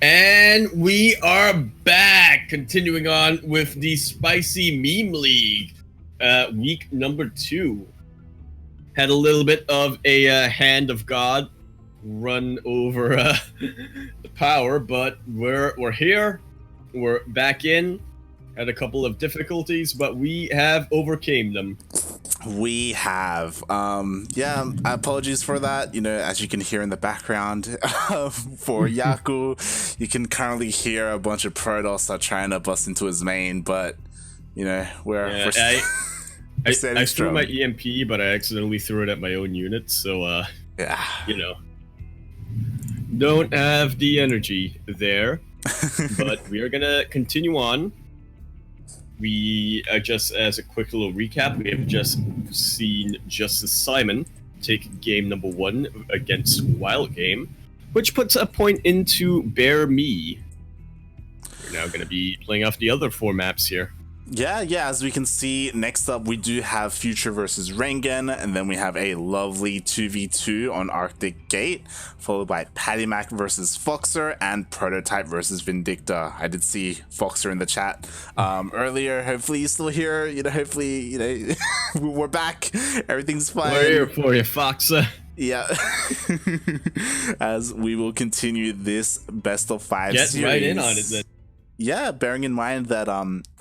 And we are back, continuing on with the Spicy Meme League, week number 2. Had a little bit of a hand of God run over the power, but we're here, we're back in. Had a couple of difficulties, but we have overcame them. We have. Yeah, apologies for that. You know, as you can hear in the background, for Yaku, you can currently hear a bunch of Protoss are trying to bust into his main, but, you know, I threw my EMP, but I accidentally threw it at my own unit, so, yeah, you know, don't have the energy there, but we are gonna continue on. We, just as a quick little recap, we have just seen Justice Simon take game number 1 against Wild Game, which puts a point into BearMe. We're now going to be playing off the other 4 maps here. Yeah, as we can see, next up we do have Future versus Rengen, and then we have a lovely 2v2 on Arctic Gate, followed by Patty Mac versus Foxer and Prototype versus Vindicta. I did see Foxer in the chat earlier. Hopefully he's still here. You know, hopefully, you know, we're back. Everything's fine. We're here for you, Foxer. Yeah. As we will continue this best of 5 series. Get right in on it then. Yeah, bearing in mind that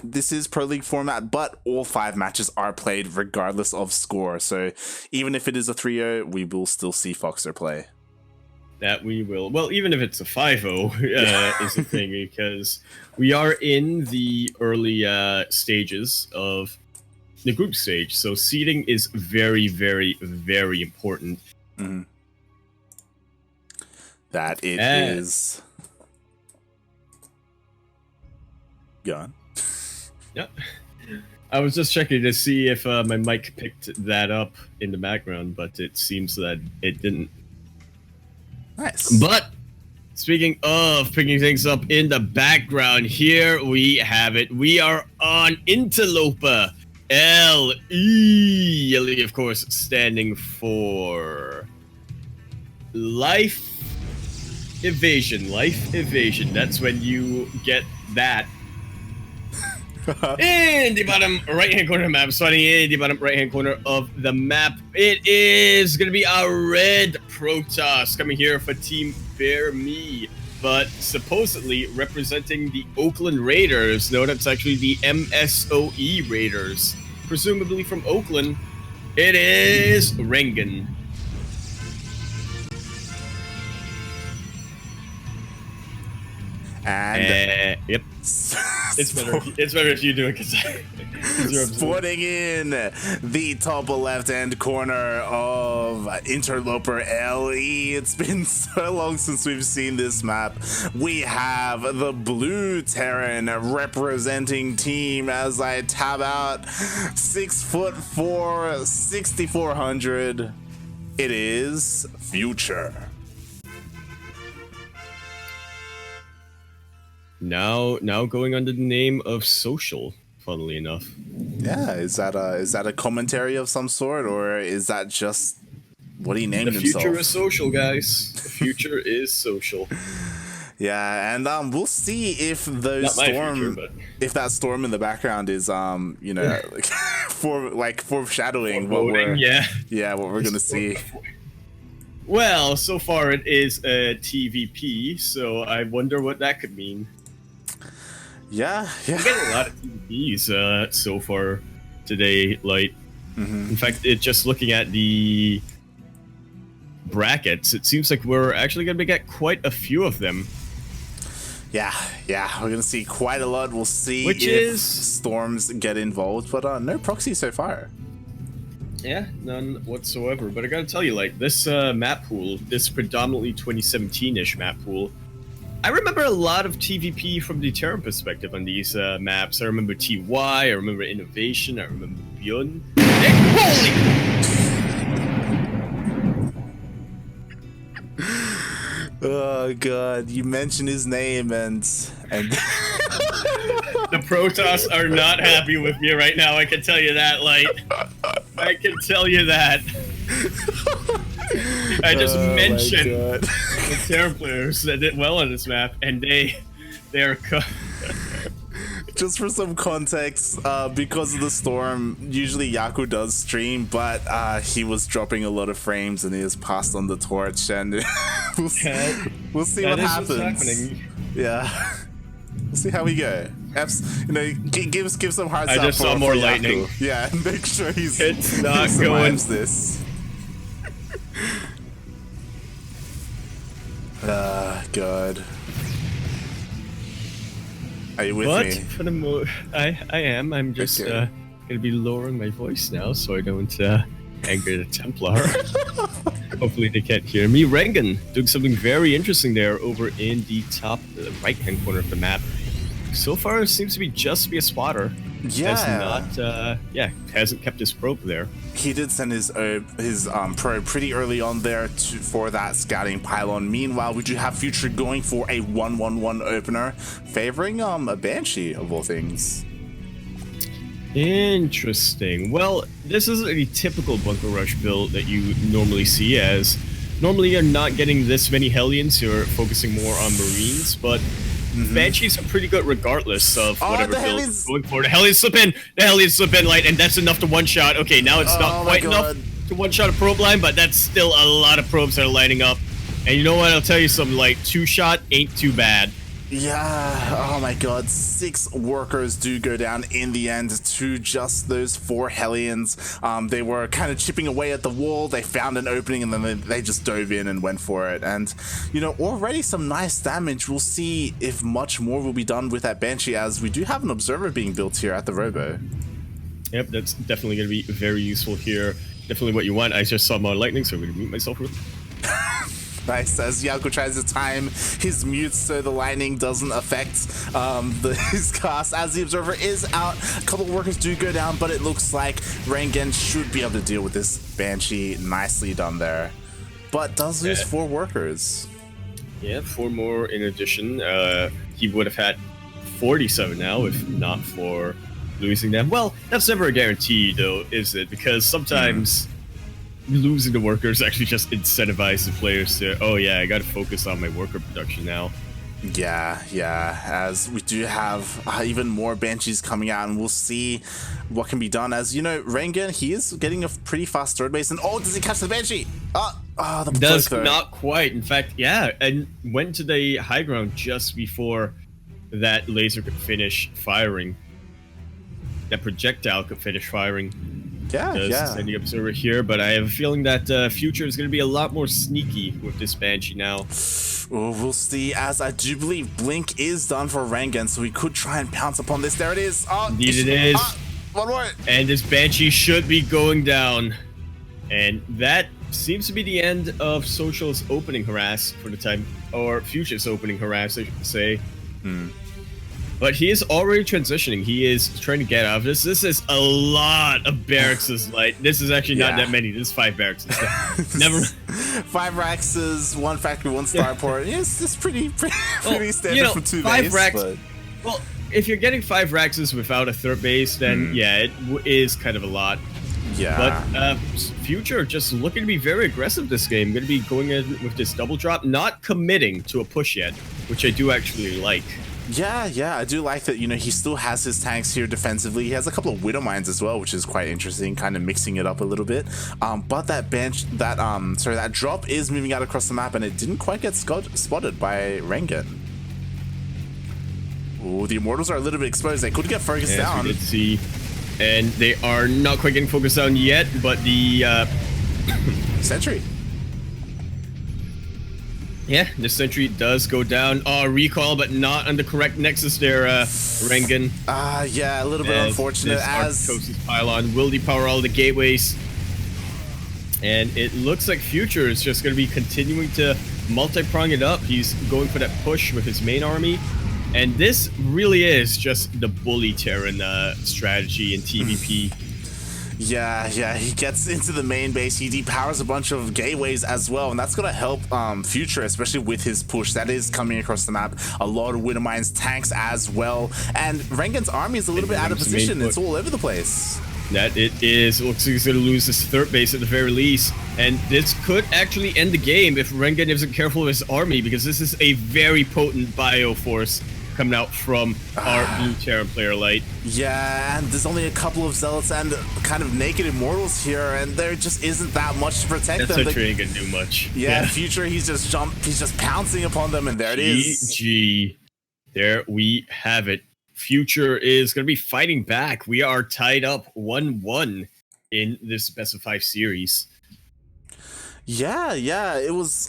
this is Pro League format, but all 5 matches are played regardless of score. So even if it is a 3-0, we will still see Foxer play. That we will. Well, even if it's a 5-0 is the thing, because we are in the early stages of the group stage. So seeding is very, very, very important. Mm-hmm. That it is. Gone. Yep. I was just checking to see if my mic picked that up in the background, but it seems that it didn't. Nice. But speaking of picking things up in the background, here we have it. We are on Interloper LE. LE, of course, standing for Life Evasion. Life Evasion. That's when you get that. In the bottom right-hand corner of the map, starting in the bottom right-hand corner of the map, it is going to be a red Protoss coming here for Team BearMe, but supposedly representing the Oakland Raiders. No, that's actually the MSOE Raiders. Presumably from Oakland, it is Rengen. And yep. It's better if you do it, because sporting in the top left-hand corner of Interloper LE. It's been so long since we've seen this map. We have the Blue Terran representing team as I tab out 6'4", 6,400. It is Future. Now going under the name of Social, funnily enough. Yeah, is that a commentary of some sort, or is that just what he named himself? The future is social, guys. The future is social. Yeah, and we'll see if those if that storm in the background is you know, foreshadowing what we're what we're gonna see. Well, so far it is a TVP, so I wonder what that could mean. Yeah. We're getting a lot of TVPs so far today, Light. Mm-hmm. In fact, just looking at the brackets, it seems like we're actually going to get quite a few of them. Yeah, we're going to see quite a lot. We'll see if storms get involved, but no proxy so far. Yeah, none whatsoever. But I gotta tell you, like, this map pool, this predominantly 2017-ish map pool, I remember a lot of TVP from the Terran perspective on these maps. I remember TY, I remember Innovation, I remember Beyond. Holy! Oh god, you mentioned his name and the Protoss are not happy with me right now, I can tell you that, Light. I can tell you that. I just mentioned God. the Terran players that did well on this map, and they are. Just for some context, because of the storm, usually Yaku does stream, but he was dropping a lot of frames and he has passed on the torch, and we'll see what happens. Yeah, we'll see how we go. Give some hearts I out just saw more lightning. Yaku. Yeah, make sure it's not he going. This. God. Are you with me? For the I am. I'm just gonna be lowering my voice now so I don't anger the Templar. Hopefully they can't hear me. Rengen doing something very interesting there over in the top right-hand corner of the map. So far, it seems to be just be a spotter. Yeah. Has not, hasn't kept his probe there. He did send his probe pretty early on there for that scouting pylon. Meanwhile, we do have Future going for a 1-1-1 opener, favoring a Banshee of all things. Interesting. Well, this isn't a typical bunker rush build that you normally see, as normally you're not getting this many Hellions. You're focusing more on Marines, but Banshees are pretty good regardless of whatever build you're going for. The Hellions slip in! The Hellions slip in light, and that's enough to one-shot. Okay, now it's not quite enough to one-shot a probe line, but that's still a lot of probes that are lining up. And you know what? I'll tell you something, like, two-shot ain't too bad. Yeah, oh my god, 6 workers do go down in the end to just those 4 Hellions. They were kind of chipping away at the wall, they found an opening, and then they just dove in and went for it. And, you know, already some nice damage. We'll see if much more will be done with that Banshee, as we do have an observer being built here at the Robo. Yep, that's definitely going to be very useful here. Definitely what you want. I just saw more lightning, so I'm going to mute myself real quick. Nice, as Yaku tries to time his mutes so the lightning doesn't affect his cast. As the observer is out, a couple of workers do go down, but it looks like Rengen should be able to deal with this Banshee. Nicely done there, but does lose 4 workers. Yeah, 4 more in addition. He would have had 47 now if not for losing them. Well, that's never a guarantee though, is it? Because sometimes losing the workers actually just incentivizes the players to, oh yeah, I gotta focus on my worker production now. Yeah, as we do have even more Banshees coming out, and we'll see what can be done. As you know, Rengen, he is getting a pretty fast third base, and does he catch the Banshee? The does not quite. In fact, yeah, and went to the high ground just before that laser could finish firing. That projectile could finish firing. Send the observer here, but I have a feeling that Future is going to be a lot more sneaky with this Banshee now. We'll see, as I do believe Blink is done for Rengen, so we could try and pounce upon this. There it is. Indeed it is. One more. And this Banshee should be going down. And that seems to be the end of Social's opening harass for the time, or Future's opening harass, I should say. But he is already transitioning. He is trying to get out of this. This is a lot of barracks. Like, this is actually not that many. This is 5 barracks. Never. 5 racks, 1 factory, 1 starport. Yes, it's pretty standard for 2 5 bases. Racks. But... Well, if you're getting 5 racks without a third base, then it is kind of a lot. Yeah. But Future just looking to be very aggressive this game. Going to be going in with this double drop, not committing to a push yet, which I do actually like. Yeah, I do like that, you know, he still has his tanks here defensively. He has a couple of Widow Mines as well, which is quite interesting, kind of mixing it up a little bit. But that drop is moving out across the map, and it didn't quite get spotted by Rengen. Ooh, the Immortals are a little bit exposed. They could get focused down. We did see, and they are not quite getting focused down yet, but the Sentry. Yeah, the sentry does go down. Recall, but not on the correct nexus there, Rengen. Yeah, a little bit unfortunate. As Arctosis pylon will depower all the gateways. And it looks like Future is just going to be continuing to multi-prong it up. He's going for that push with his main army. And this really is just the bully Terran strategy in TVP. Yeah, he gets into the main base, he depowers a bunch of gateways as well, and that's gonna help Future, especially with his push that is coming across the map. A lot of Widow Mines, tanks as well, and Rengen's army is a little bit out of position. It's all over the place. That it is. Looks like he's going to lose his third base at the very least. And this could actually end the game if Rengen isn't careful of his army, because this is a very potent bio force coming out from our blue Terran player light. Yeah, and there's only a couple of Zealots and kind of naked Immortals here, and there just isn't that much to protect them. That's ain't gonna do much. Yeah, Future, he's just pouncing upon them, and there it is. GG. There we have it. Future is going to be fighting back. We are tied up 1-1 in this best of 5 series. Yeah, it was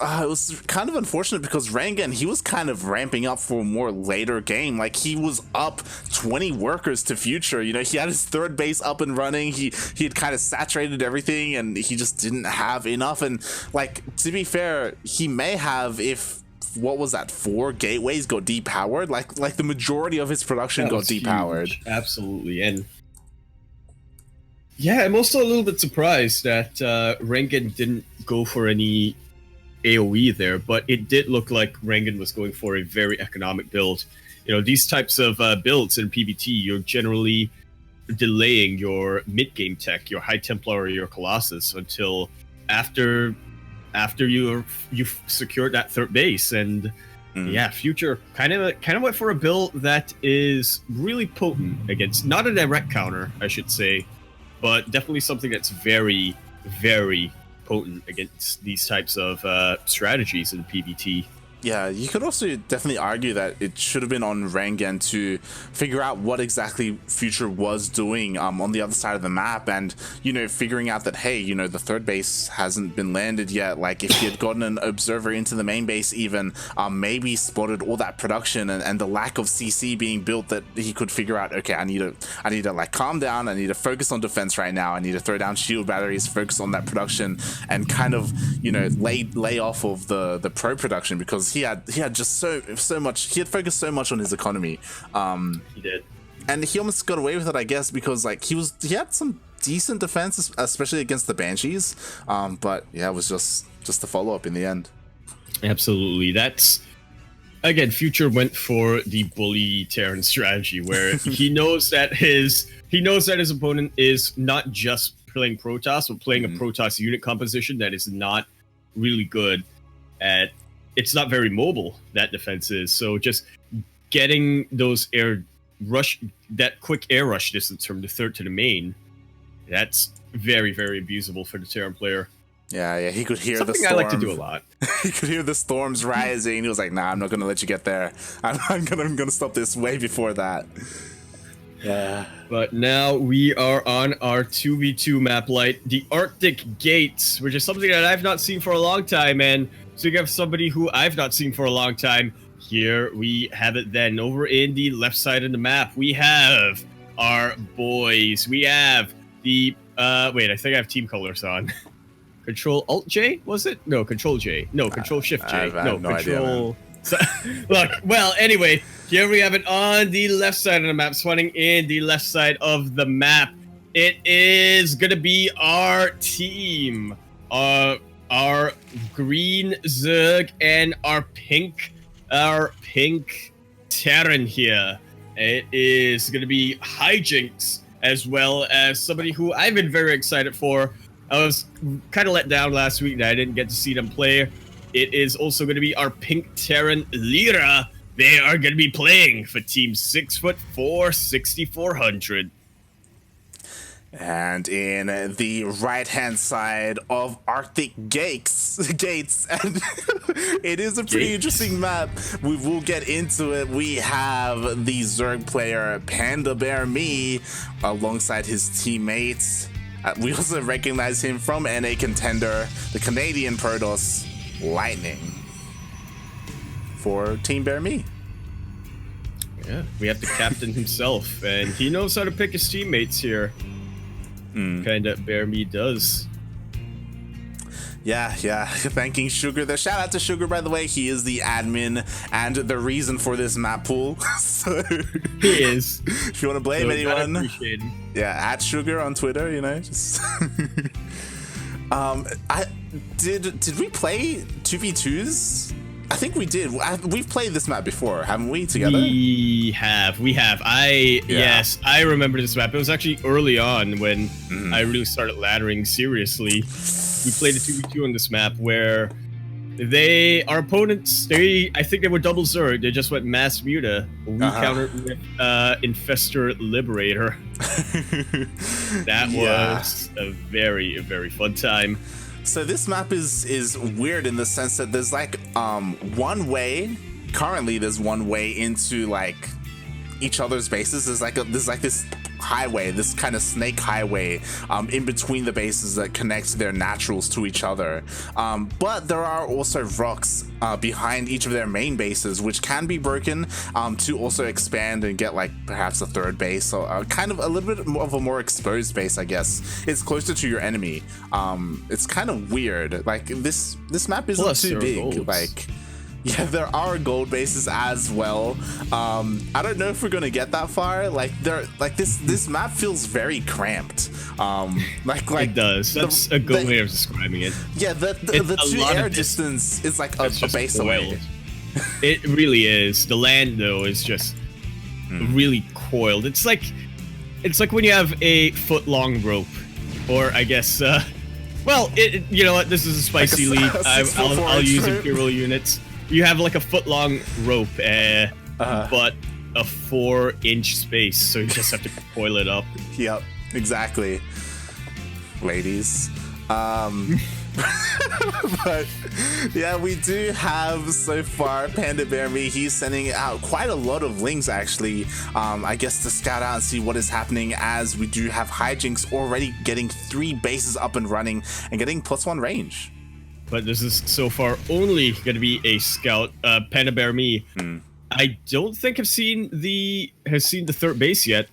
kind of unfortunate because Rengen, he was kind of ramping up for a more later game. Like, he was up 20 workers to Future. You know, he had his third base up and running. He had kind of saturated everything, and he just didn't have enough. And, like, to be fair, he may have if... what was that, 4 gateways got depowered? Like the majority of his production got depowered. Huge. Absolutely. And yeah, I'm also a little bit surprised that Rengen didn't go for any AoE there, but it did look like Rengen was going for a very economic build. You know, these types of builds in PvT, you're generally delaying your mid-game tech, your High Templar or your Colossus, until after you've secured that third base. And yeah, Future kind of went for a build that is really potent against, not a direct counter, I should say, but definitely something that's very, very potent against these types of strategies in PvT. Yeah, you could also definitely argue that it should have been on Rengen to figure out what exactly Future was doing on the other side of the map, and, you know, figuring out that, hey, you know, the third base hasn't been landed yet. Like, if he had gotten an observer into the main base even, maybe spotted all that production and the lack of CC being built, that he could figure out, okay, I need to like calm down, I need to focus on defense right now, I need to throw down shield batteries, focus on that production, and kind of, you know, lay off of the pro production, because he had just so much, he had focused so much on his economy. He did, and he almost got away with it, I guess, because like he had some decent defense, especially against the Banshees, but yeah, it was just the follow-up in the end. Absolutely. That's, again, Future went for the bully Terran strategy, where he knows that his opponent is not just playing Protoss, but playing a Protoss unit composition that is not really good at. It's not very mobile, that defense is. So just getting those that quick air rush distance from the third to the main, that's very, very abusable for the Terran player. Yeah, he could hear something the storm. I like to do a lot. He could hear the storms rising. He was like, nah, I'm not going to let you get there. I'm gonna stop this way before that. Yeah. But now we are on our 2v2 map light, the Arctic Gates, which is something that I've not seen for a long time, and so you have somebody who I've not seen for a long time. Here we have it then. Over in the left side of the map, we have our boys. We have the, wait, I think I have team colors on. Control-Alt-J, was it? No, Control-J. No, Control-Shift-J. No, Control... Look, well, anyway, here we have it on the left side of the map, spawning in the left side of the map. It is going to be our team. Our green Zerg and our pink Terran here. It is going to be Hijinks, as well as somebody who I've been very excited for. I was kind of let down last week that I didn't get to see them play. It is also going to be our pink Terran Lyra. They are going to be playing for Team 6'4", 6,400. And in the right-hand side of Arctic Gates, and it is a pretty interesting map. We will get into it. We have the Zerg player Panda BearMe alongside his teammates. We also recognize him from NA Contender, the Canadian Protoss Lightning, for Team BearMe. Yeah, we have the captain himself, and he knows how to pick his teammates here. Kind of BearMe does. Yeah. Thanking Sugar there. Shout out to Sugar, by the way. He is the admin and the reason for this map pool. So he is. If you want to blame anyone, I appreciate him. Yeah, at Sugar on Twitter. You know, just. Did we play 2v2s I think we did. We've played this map before, haven't we, together? We have. Yes, I remember this map. It was actually early on when I really started laddering seriously. We played a 2v2 on this map where our opponents, I think they were double Zerg. They just went mass muta. We countered with Infestor Liberator. That was a very, very fun time. So this map is weird in the sense that there's like one way. Currently, there's one way into like each other's bases. There's like this highway, this kind of snake highway in between the bases that connects their naturals to each other. But there are also rocks behind each of their main bases, which can be broken to also expand and get like perhaps a third base, so kind of a little bit of a more exposed base, I guess. It's closer to your enemy. It's kind of weird. Like this map isn't too big. Golds. Like. Yeah, there are gold bases as well. I don't know if we're gonna get that far. Like this map feels very cramped. Like it does. That's a good way of describing it. Yeah, the 2 air distance is like a base away. It really is. The land though is just really coiled. It's like when you have a foot-long rope, or I guess. Well, you know what? This is a spicy league. I'll use Imperial units. You have like a foot-long rope, but a 4-inch space, so you just have to coil it up. Yep, exactly. Ladies. But yeah, we do have so far Panda BearMe. He's sending out quite a lot of links actually, I guess to scout out and see what is happening, as we do have Hijinks already getting 3 bases up and running and getting +1 range. But this is so far only going to be a scout. Panda BearMe. I don't think has seen the 3rd base yet.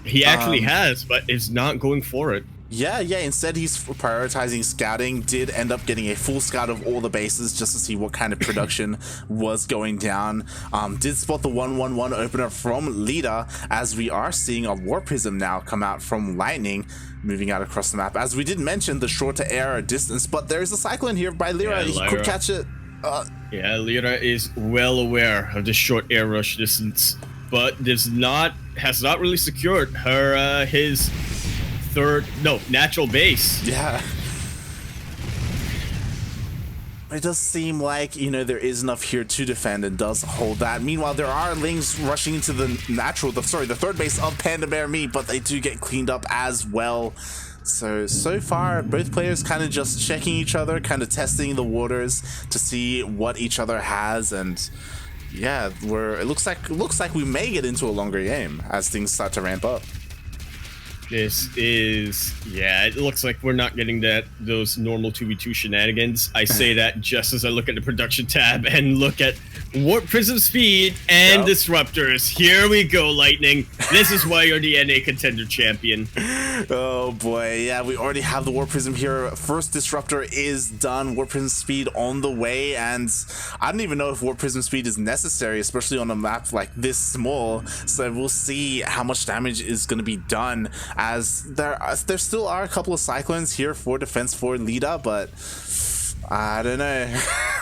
He actually has, but is not going for it. Yeah. Instead, he's prioritizing scouting. Did end up getting a full scout of all the bases just to see what kind of production was going down. Did spot the 1/1/1 opener from Leader, as we are seeing a War Prism now come out from Lightning, moving out across the map. As we did mention, the shorter air distance, but there is a Cyclone here by Lyra. He could catch it. Yeah, Lyra is well aware of the short air rush distance, but has not really secured his natural base. Yeah. It does seem like, you know, there is enough here to defend and does hold that. Meanwhile, there are Lings rushing into the 3rd base of Panda BearMe, but they do get cleaned up as well. So far, both players kind of just checking each other, kind of testing the waters to see what each other has, and yeah, it looks like we may get into a longer game as things start to ramp up. It looks like we're not getting those normal 2v2 shenanigans. I say that just as I look at the production tab and look at Warp Prism Speed and Disruptors. Here we go, Lightning. This is why you're the NA Contender Champion. Oh boy, yeah, we already have the Warp Prism here. First Disruptor is done. Warp Prism Speed on the way, and I don't even know if Warp Prism Speed is necessary, especially on a map like this small. So we'll see how much damage is going to be done, as there still are a couple of Cyclones here for defense for Leader, but I don't know.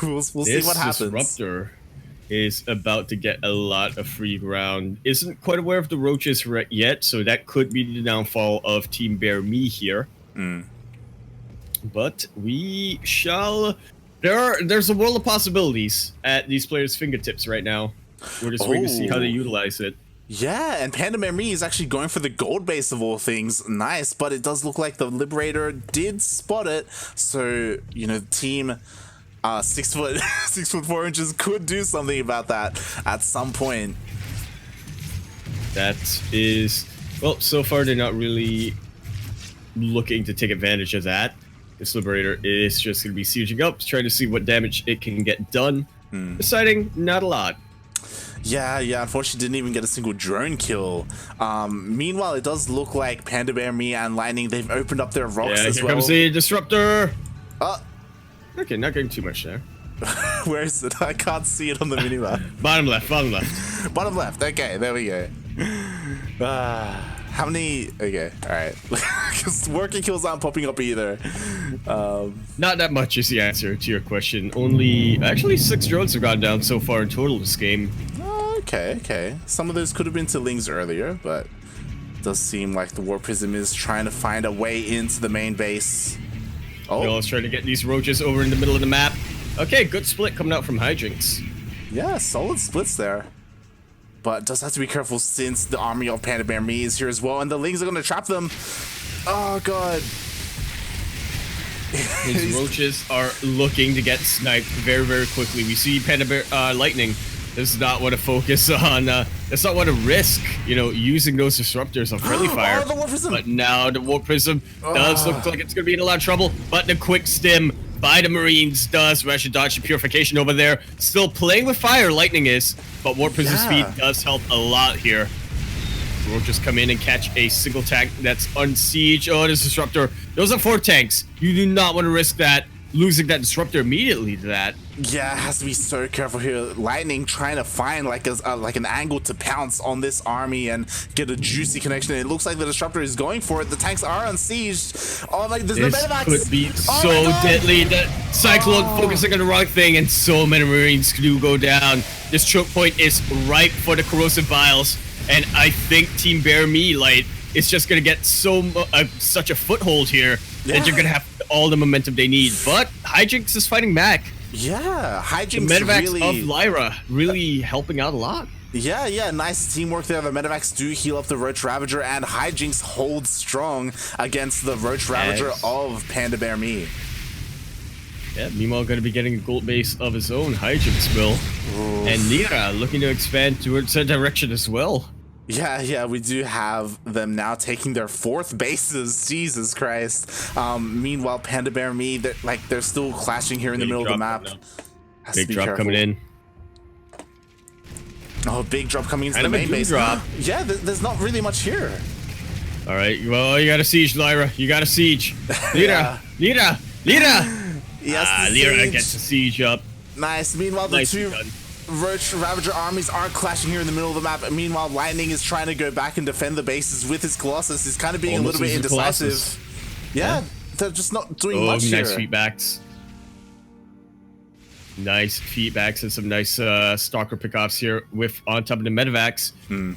we'll see what happens. Disruptor is about to get a lot of free ground. Isn't quite aware of the roaches yet, so that could be the downfall of Team BearMe here. But we shall. There's a world of possibilities at these players' fingertips right now. We're just waiting to see how they utilize it. Yeah, and Panda BearMe is actually going for the gold base of all things. Nice, but it does look like the Liberator did spot it. So, you know, team 6 foot 4 inches could do something about that at some point. That is, well, so far they're not really looking to take advantage of that. This Liberator is just going to be sieging up, trying to see what damage it can get done. Deciding not a lot. Yeah, unfortunately didn't even get a single drone kill. Meanwhile, it does look like Panda BearMe and Lightning, they've opened up their rocks as well. Here comes the Disruptor! Okay, not getting too much there. Where is it? I can't see it on the minimap. Bottom left. Bottom left, okay, there we go. How many? Okay, all right. Because working kills aren't popping up either. Not that much is the answer to your question. Only, actually, 6 drones have gone down so far in total this game. Okay. Some of those could have been to Lings earlier, but it does seem like the War Prism is trying to find a way into the main base. Oh, Let's try to get these roaches over in the middle of the map. Okay, good split coming out from Hijinks. yeah, solid splits there. But does have to be careful since the army of Panda Bear Me is here as well, and the Lings are going to trap them. Oh, God. These roaches are looking to get sniped very, very quickly. We see Panda Bear Lightning does not want to focus on, does not want to risk, you know, using those disruptors on friendly fire. Oh, the War Prism. But now the War Prism does look like it's going to be in a lot of trouble. But the quick stim by the Marines does manage to dodge the purification over there. Still playing with fire, Lightning is, but War Prism's speed does help a lot here. Roaches come in and catch a single tank that's on siege. Oh, this disruptor. Those are 4 tanks. You do not want to risk that, losing that disruptor immediately to that. Yeah, has to be so careful here. Lightning trying to find like an angle to pounce on this army and get a juicy connection. It looks like the disruptor is going for it. The tanks are unsieged. Oh my, there's no medevacs. This could be so deadly. The Cyclone focusing on the wrong thing, and so many Marines do go down. This choke point is ripe for the corrosive vials, and I think Team BearMe Light is just gonna get such a foothold here that you're gonna have all the momentum they need. But Hijinks is fighting back. Yeah, Hijinks the medevacs really of Lyra really helping out a lot. Yeah, nice teamwork there. The medevacs do heal up the Roach Ravager, and Hijinks holds strong against the Roach Ravager of Panda Bear Me. Yeah, meanwhile going to be getting a gold base of his own, Hijinks will. Ooh. And Nira looking to expand towards that direction as well. Yeah, we do have them now taking their 4th bases. Jesus Christ. Meanwhile, Panda Bear Me, they're still clashing here in the middle of the map. Big drop coming in. Oh, big drop coming into the main base. Drop. Yeah, there's not really much here. All right, well, you got to siege, Lyra. You got to siege. Lira. Yes, Lyra gets the siege up. Nice. Meanwhile, the 2 Roach Ravager armies are clashing here in the middle of the map. Meanwhile, Lightning is trying to go back and defend the bases with his Colossus. He's kind of being Almost a little bit indecisive. Yeah, they're just not doing much here. Nice feedbacks. Nice feedbacks and some nice stalker pickoffs here with on top of the medevacs.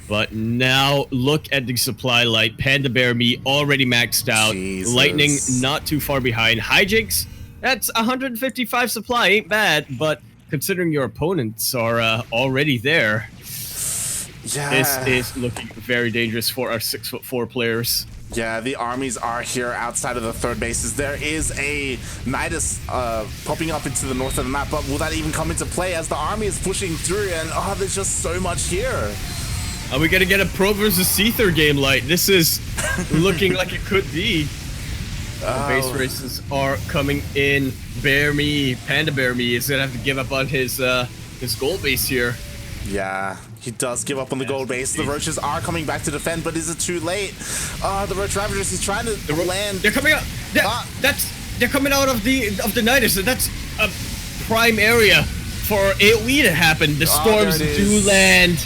But now look at the supply light. Panda Bear Me already maxed out. Jesus. Lightning not too far behind. Hijinks, that's 155 supply, ain't bad, but considering your opponents are already there, this is looking very dangerous for our 6'4" players. Yeah, the armies are here outside of the 3rd bases. There is a Nidus popping up into the north of the map, but will that even come into play as the army is pushing through? And there's just so much here. Are we gonna get a Pro versus Seether game, Light? This is looking like it could be. Base races are coming in. Panda Bear Me is gonna have to give up on his gold base here. Yeah, he does give up on the gold base. The Roaches are coming back to defend, but is it too late? The Roach Ravagers is trying to land. They're coming out. They're coming out of the Nidus. That's a prime area for AoE to happen. The storms do land,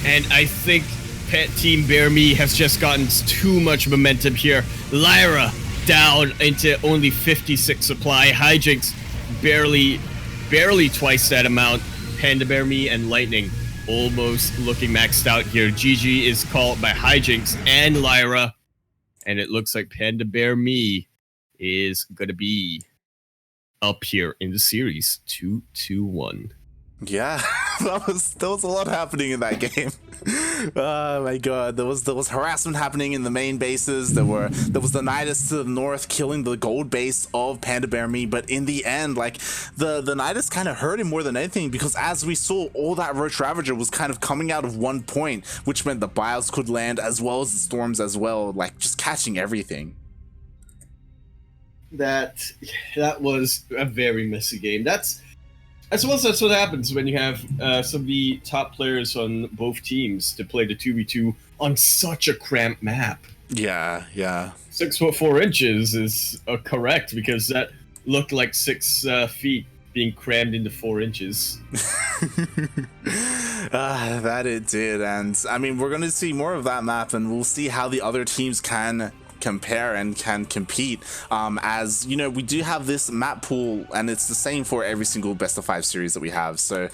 and I think Team BearMe has just gotten too much momentum here. Lyra down into only 56 supply. Hijinks barely twice that amount. Panda Bear Me and Lightning almost looking maxed out here. GG is called by Hijinks and Lyra, and it looks like Panda Bear Me is gonna be up here in the series 2-1. Yeah, there was a lot happening in that game. Oh my god, there was harassment happening in the main bases. There was the Nidus to the north killing the gold base of Panda Bear Me, but in the end, like the Nidus kind of hurt him more than anything, because as we saw, all that Roach Ravager was kind of coming out of one point, which meant the bios could land as well as the storms as well, like just catching everything. That was a very messy game. I suppose that's what happens when you have some of the top players on both teams to play the 2v2 on such a cramped map. Yeah. 6'4" is correct, because that looked like 6 feet being crammed into 4 inches. That it did, and I mean, we're going to see more of that map, and we'll see how the other teams can compare and can compete. As you know, we do have this map pool, and it's the same for every single best of 5 series that we have. So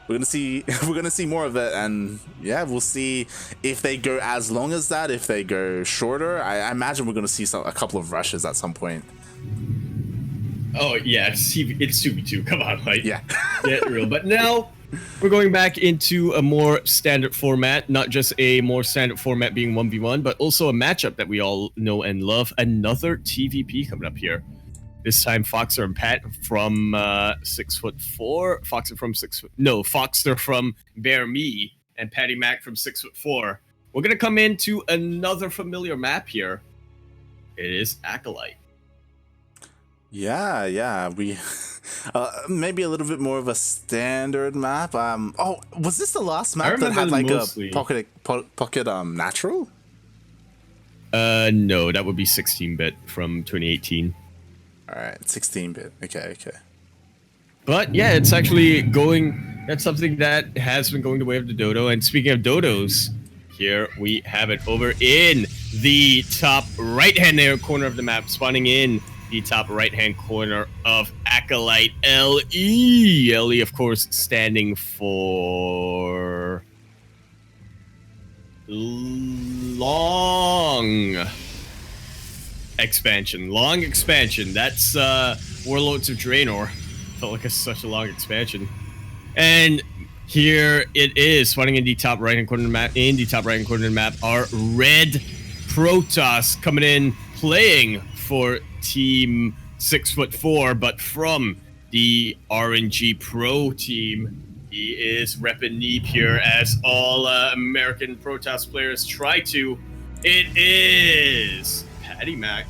we're gonna see more of it, and yeah, we'll see if they go as long as that, if they go shorter. I imagine we're gonna see a couple of rushes at some point. Oh yeah, it's 2v2. Come on, like, yeah, get real. But now we're going back into a more standard format, not just a more standard format being 1v1, but also a matchup that we all know and love. Another TVP coming up here. This time, Foxer and Pat from 6'4". Foxer from BearMe and Patty Mac from 6'4". We're gonna come into another familiar map here. It is Acolyte. Yeah, we maybe a little bit more of a standard map. Oh, was this the last map that had like mostly a pocket natural? No, that would be 16-bit from 2018. All right, 16-bit. Okay. But yeah, it's actually going. That's something that has been going the way of the dodo. And speaking of dodos, here we have it over in the top right-hand corner of the map, spawning in the top right-hand corner of Acolyte LE. LE, of course, standing for long expansion. Long expansion. That's Warlords of Draenor. Felt like it's such a long expansion. And here it is, spawning in the top right-hand corner of the map. In the top right-hand corner of the map are Red Protoss coming in, playing for Team 6'4", but from the RNG Pro team. He is repping Neep here, as all American Protoss players try to. It is Patty Mac.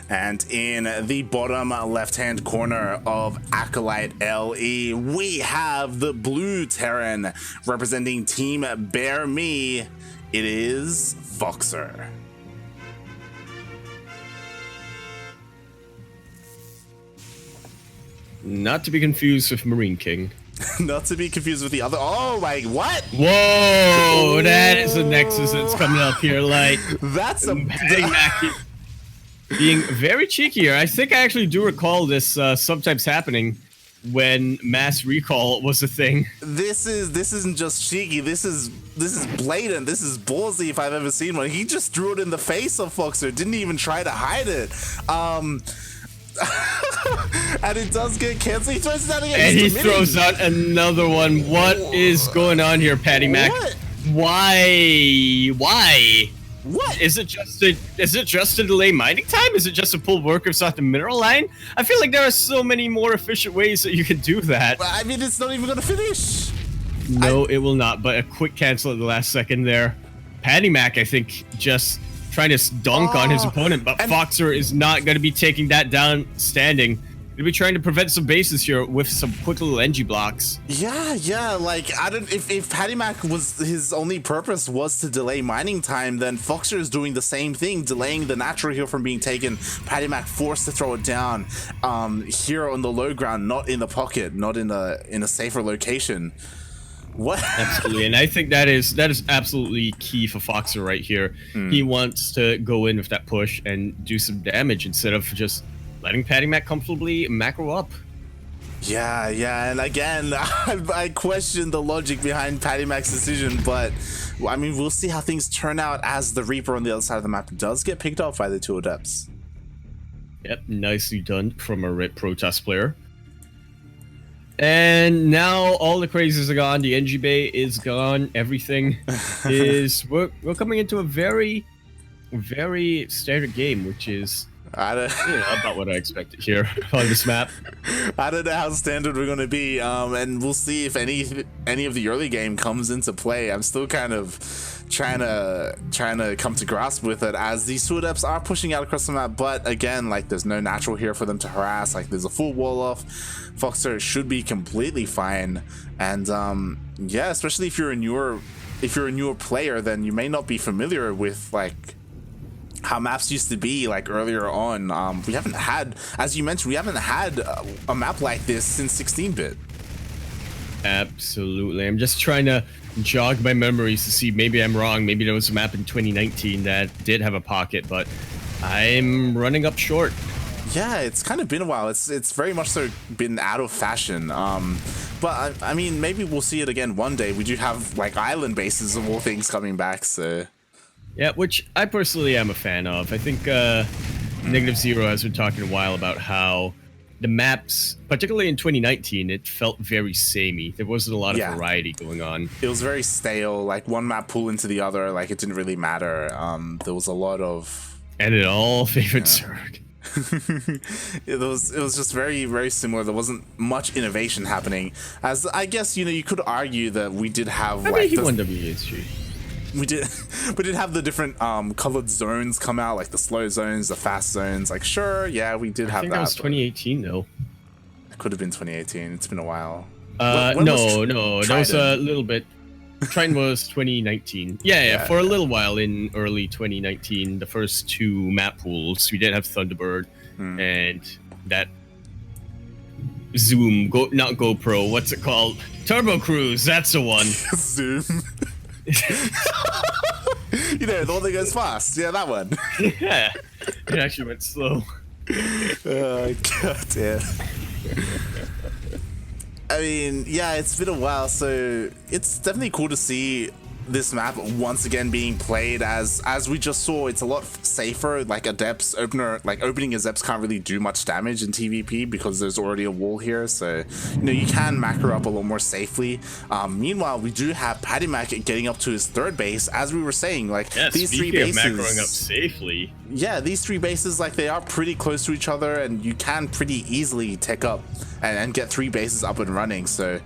And in the bottom left-hand corner of Acolyte LE, we have the blue Terran representing Team BearMe. It is Foxer. Not to be confused with Marine King. Not to be confused with the other. Oh my, what? Whoa, that is a nexus that's coming up here. Like, that's a Patty Mac being very cheeky here. I think I actually do recall this sometimes happening when mass recall was a thing. This isn't just cheeky. This is blatant. This is ballsy if I've ever seen one. He just threw it in the face of Foxer. Didn't even try to hide it. And it does get canceled. He throws it out again. And he throws out another one. What is going on here, Patty Mac? What? Why? What? Is it just to delay mining time? Is it just to pull workers off the mineral line? I feel like there are so many more efficient ways that you can do that. I mean, it's not even gonna finish. No, it will not. But a quick cancel at the last second there. Patty Mac, I think, just trying to dunk on his opponent, but Foxer is not going to be taking that down standing. He'll be trying to prevent some bases here with some quick little NG blocks. Yeah, like, I don't, if Patty Mac was, his only purpose was to delay mining time, then Foxer is doing the same thing, delaying the natural heal from being taken. Patty Mac forced to throw it down here on the low ground, not in the pocket, not in a safer location. What? Absolutely, and I think that is absolutely key for Foxer right here. He wants to go in with that push and do some damage instead of just letting Patty Mac comfortably macro up. Yeah, and again, I question the logic behind Patty Mac's decision, but I mean, we'll see how things turn out as the Reaper on the other side of the map does get picked off by the two Adepts. Yep, nicely done from a Red Protoss player. And now all the crazes are gone. The NG Bay is gone. Everything is... We're coming into a very, very standard game, which is about what I expected here on this map. I don't know how standard we're going to be, and we'll see if any of the early game comes into play. I'm still kind of trying to come to grasp with it, as these two Adepts are pushing out across the map, but again, like, there's no natural here for them to harass. Like, there's a full wall off. Foxer should be completely fine, and yeah, especially if you're a newer player, then you may not be familiar with like how maps used to be like earlier on. We haven't had, as you mentioned, we haven't had a map like this since 16-bit. Absolutely. I'm just trying to jog my memories to see, maybe I'm wrong. Maybe there was a map in 2019 that did have a pocket, but I'm running up short. Yeah, it's kind of been a while. It's very much so been out of fashion. But I mean, maybe we'll see it again one day. We do have like island bases of all things coming back, so yeah, which I personally am a fan of. I think Negative Zero has been talking a while about how the maps, particularly in 2019, it felt very samey. There wasn't a lot of variety going on. It was very stale, like one map pull into the other, like it didn't really matter. There was a lot of... And it all favored Zerg. it was just very, very similar. There wasn't much innovation happening. As I guess, you know, you could argue that we did have like... he won WHG. We did have the different colored zones come out, like the slow zones, the fast zones. Like, sure, yeah, we did have that. I think that was 2018, though. It could have been 2018. It's been a while. No, that was a little bit. Triton was 2019. Yeah, for a little while in early 2019, the first two map pools, we did have Thunderbird and that Zoom, not GoPro, what's it called? Turbo Cruise, that's the one. Zoom. You know, the one that goes fast. Yeah, that one. Yeah, it actually went slow. God damn. I mean, yeah, it's been a while, so it's definitely cool to see this map once again being played. As we just saw, it's a lot safer. Like Adept's opening Adepts can't really do much damage in TVP because there's already a wall here, so you know you can macro up a lot more safely. Meanwhile, we do have PattyMac getting up to his third base, as we were saying. Like these three bases, macroing up safely. Yeah, these three bases, like they are pretty close to each other, and you can pretty easily take up and get three bases up and running. So.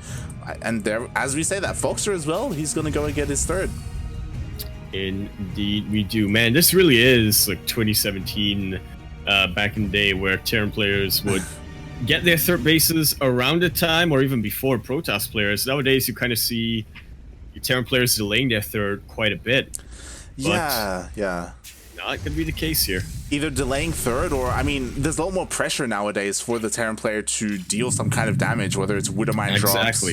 And there, as we say, that Foxer as well, he's gonna go and get his third. Indeed, we do. Man, this really is like 2017 back in the day, where Terran players would get their third bases around the time or even before Protoss players. Nowadays, you kind of see Terran players delaying their third quite a bit. Yeah. Not gonna be the case here. Either delaying third, or I mean, there's a lot more pressure nowadays for the Terran player to deal some kind of damage, whether it's Widowmine drops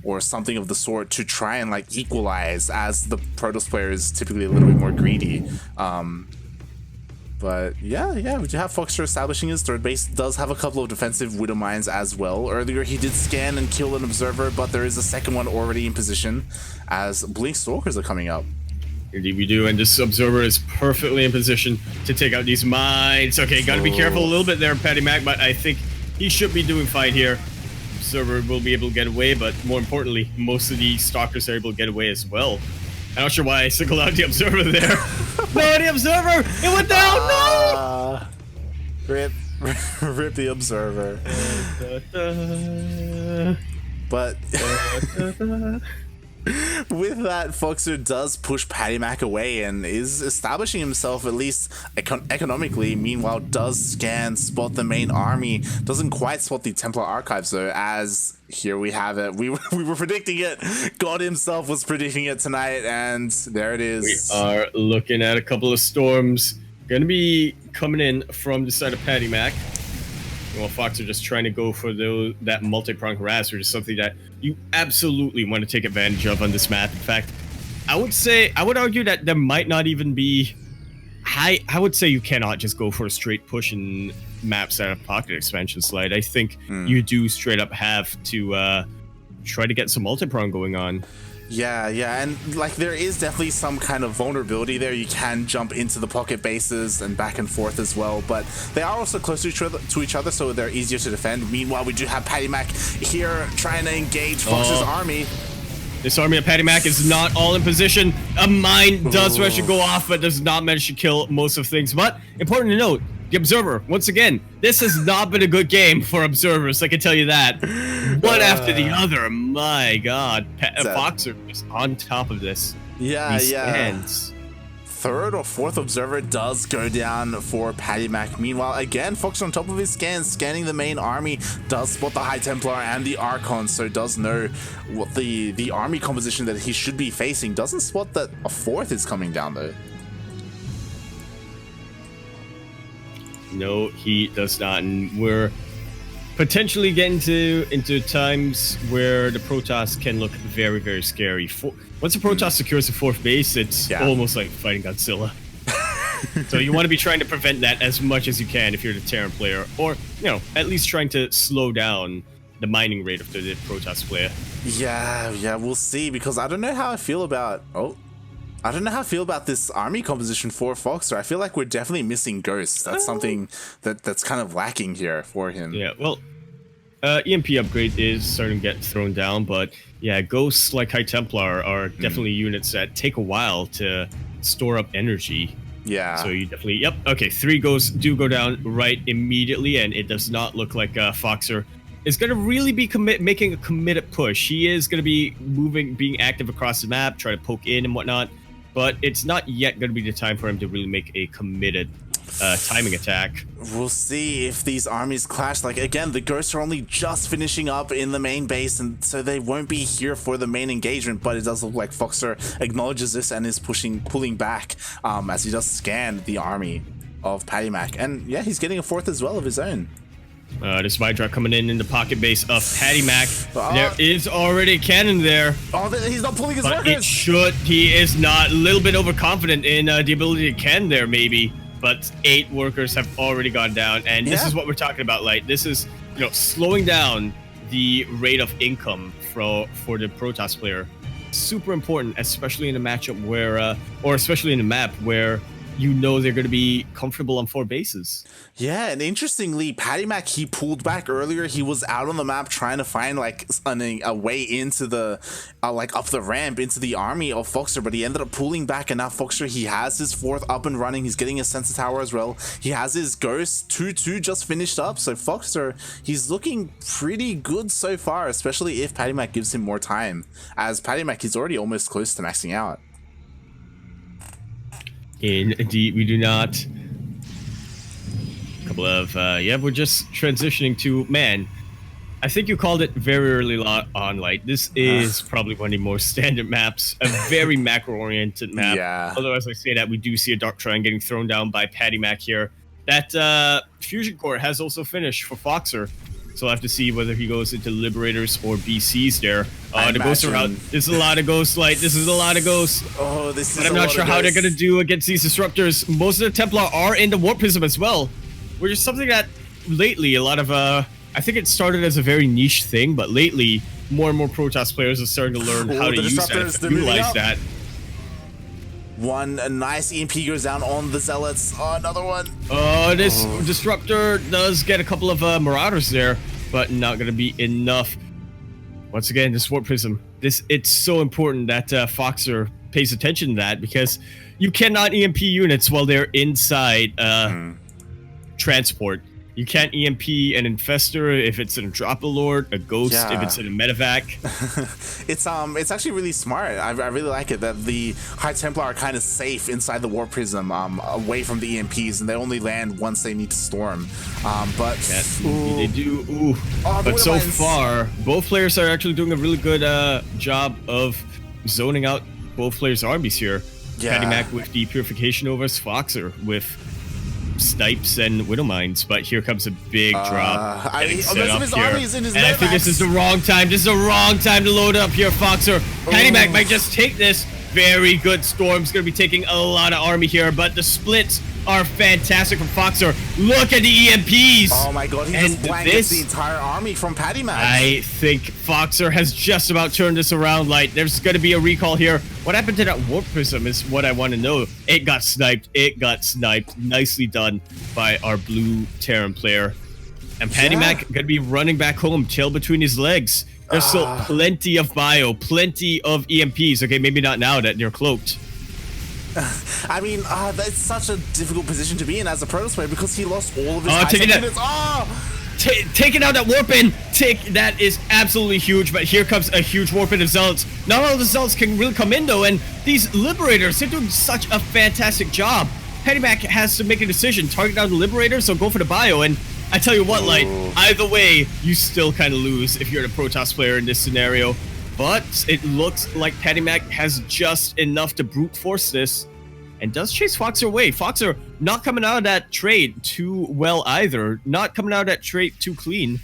or something of the sort, to try and like equalize, as the Protoss player is typically a little bit more greedy. But yeah, we do have Foxer establishing his third base. Does have a couple of defensive Widowmines as well. Earlier he did scan and kill an observer, but there is a second one already in position as Blink Stalkers are coming up. Indeed we do, and this observer is perfectly in position to take out these mines. Okay, gotta be careful a little bit there, PattyMac, but I think he should be doing fine here. Observer will be able to get away, but more importantly, most of the stalkers are able to get away as well. I'm not sure why I singled out the observer there. No, the observer! It went down! No! Rip the observer. But with that, Foxer does push PattyMac away and is establishing himself, at least economically. Meanwhile, does scan, spot the main army. Doesn't quite spot the Templar archives though, as here we have it. We were predicting it. God himself was predicting it tonight, and there it is. We are looking at a couple of storms. Gonna be coming in from the side of PattyMac. Well, Foxer just trying to go for that multi-prong harass, which is something that you absolutely want to take advantage of on this map. In fact, I would argue that there might not even be... I would say you cannot just go for a straight push in maps that have pocket expansion slide. I think you do straight up have to try to get some multi-prong going on. Yeah, and like there is definitely some kind of vulnerability there. You can jump into the pocket bases and back and forth as well, but they are also close to each other, so they're easier to defend. Meanwhile, we do have PattyMac here trying to engage Fox's army. This army of PattyMac is not all in position. A mine does manage to go off, but does not manage to kill most of things. But important to note, the Observer, once again, this has not been a good game for Observers, I can tell you that. One after the other, my god. Foxer is on top of this. Yeah. Third or fourth Observer does go down for PattyMac. Meanwhile, again, Foxer on top of his scans, scanning the main army, does spot the High Templar and the Archon, so does know what the army composition that he should be facing. Doesn't spot that a fourth is coming down though. No, he does not. And we're potentially getting into times where the Protoss can look very, very scary. Once the Protoss secures the 4th base, it's almost like fighting Godzilla. So you want to be trying to prevent that as much as you can if you're the Terran player, or at least trying to slow down the mining rate of the Protoss player. Yeah, we'll see, because I don't know how I feel about this army composition for Foxer. I feel like we're definitely missing Ghosts. That's something that's kind of lacking here for him. Yeah, well, EMP upgrade is starting to get thrown down, but yeah, Ghosts like High Templar are definitely units that take a while to store up energy. Yeah. So you definitely, okay, 3 Ghosts do go down right immediately, and it does not look like Foxer is going to really be making a committed push. He is going to be being active across the map, try to poke in and whatnot, but it's not yet going to be the time for him to really make a committed timing attack. We'll see if these armies clash. Like, again, the Ghosts are only just finishing up in the main base, and so they won't be here for the main engagement, but it does look like Foxer acknowledges this and is pulling back as he does scan the army of Patty Mac. And yeah, he's getting a 4th as well of his own. This Vidra coming in the pocket base of Patty Mac. There is already a cannon there. Oh, he's not pulling his workers. He is not. A little bit overconfident in the ability to cannon there, maybe. But 8 workers have already gone down, and this is what we're talking about. Like, this is slowing down the rate of income for the Protoss player. Super important, especially in a matchup where, or especially in a map where they're going to be comfortable on 4 bases. Yeah, and interestingly, Patty Mac, he pulled back earlier. He was out on the map trying to find like a way into the up the ramp into the army of Foxer, but he ended up pulling back, and now Foxer, he has his 4th up and running. He's getting a sensor tower as well. He has his Ghost 2-2 just finished up, so Foxer, he's looking pretty good so far, especially if Patty Mac gives him more time, as Patty Mac is already almost close to maxing out. Indeed, we do not. Couple of we're just transitioning to, man, I think you called it very early on, Light. This is probably one of the more standard maps, a very macro-oriented map. Yeah. Although, as I say that, we do see a Dark Trine getting thrown down by Patty Mac here. That Fusion Core has also finished for Foxer, so I'll have to see whether he goes into Liberators or BCs there. The Ghosts are out. This is a lot of Ghosts, Light. This is a lot of Ghosts. Oh, this is But I'm not sure how they're going to do against these Disruptors. Most of the Templar are in the Warp Prism as well, which is something that lately a lot of, I think it started as a very niche thing, but lately more and more Protoss players are starting to learn how to use that, utilize that. A nice EMP goes down on the Zealots. Oh, another one. This Disruptor does get a couple of Marauders there, but not going to be enough. Once again, this Warp Prism. It's so important that Foxer pays attention to that, because you cannot EMP units while they're inside transport. You can't EMP an Infestor if it's in a Dropalord, a Ghost if it's in a Medevac. It's actually really smart. I really like it that the High Templar are kind of safe inside the Warp Prism, away from the EMPs, and they only land once they need to storm. But they do. But so far, both players are actually doing a really good job of zoning out both players' armies here. Patty Mac with the Purification Overs, Foxer with Snipes and Widowmines, but here comes a big drop. Most of his army is in his and I think this is the wrong time. This is the wrong time to load up here, Foxer. Patty Mac might just take this. Very good. Storm's going to be taking a lot of army here, but the splits are fantastic from Foxer. Look at the EMPs. Oh my god, he just blankets the entire army from Patty Mac. I think Foxer has just about turned this around, Light. There's going to be a recall here. What happened to that Warp Prism is what I want to know. It got sniped. Nicely done by our blue Terran player. And Patty Mac going to be running back home, tail between his legs. There's still plenty of bio, plenty of EMPs. Okay, maybe not now that they're cloaked. I mean, that's such a difficult position to be in as a Protoss player, because he lost all of his units. Taking out that warp in, that is absolutely huge, but here comes a huge warp in of Zealots. Not all the Zealots can really come in though, and these Liberators, they're doing such a fantastic job. Patty Mac has to make a decision, target down the Liberators or go for the bio, and I tell you what, Light, either way, you still kind of lose if you're the Protoss player in this scenario. But it looks like Patty Mac has just enough to brute force this. and does chase Foxer away. Foxer not coming out of that trade too well either. Not coming out of that trade too clean.